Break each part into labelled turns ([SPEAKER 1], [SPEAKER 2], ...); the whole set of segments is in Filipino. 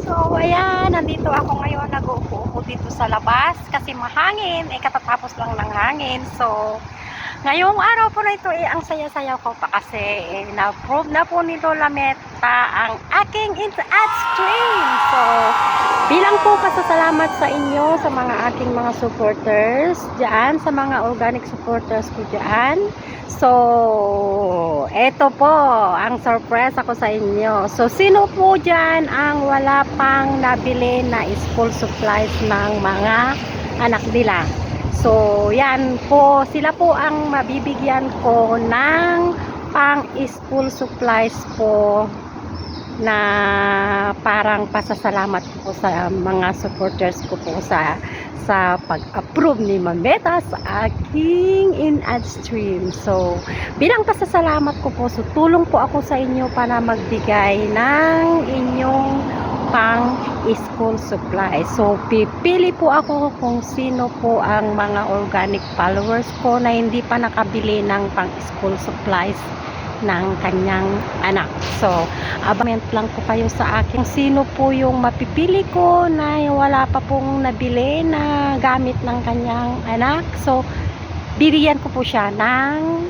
[SPEAKER 1] So, ayan, nandito ako ngayon, nag-uupo dito sa labas kasi mahangin, katatapos lang ng hangin. So, ngayong araw po na ito, ang saya-saya ko pa kasi na-prove na po ni Lola Meta ang aking ad stream. So, bilang po pasasalamat sa inyo, sa mga aking mga supporters dyan, sa mga organic supporters ko dyan. So, eto po, ang surprise ako sa inyo. So, sino po dyan ang wala pang nabili na school supplies ng mga anak nila? So, yan po, sila po ang mabibigyan ko ng pang school supplies po na parang pasasalamat ko po sa mga supporters ko po sa pag-approve ni Mameta sa aking in-ad stream. So, bilang pasasalamat ko po, so tulong po ako sa inyo para magbigay ng inyong pang school supply. So, pipili po ako kung sino po ang mga organic followers ko na hindi pa nakabili ng pang school supplies ng kanyang anak. So, comment lang po kayo sa akin sino po yung mapipili ko na wala pa pong nabili na gamit ng kanyang anak. So, bibigyan ko po siya ng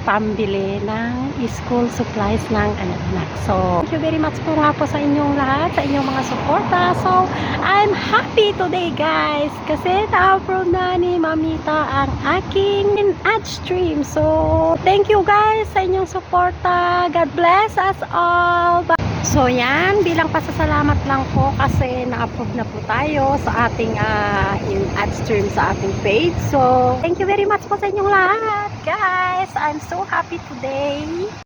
[SPEAKER 1] pambili ng school supplies ng kanyang anak. So, thank you very much po nga po sa inyong lahat, sa inyong mga suporta. So, I'm happy today guys kasi na-approve na ni Mamita ang aking ad stream. So, thank you guys sa inyong suporta. God bless us all. So, yan, bilang pasasalamat lang po kasi na-approve na po tayo sa ating in ad stream sa ating page. So, thank you very much po sa inyong lahat guys. I'm so happy today.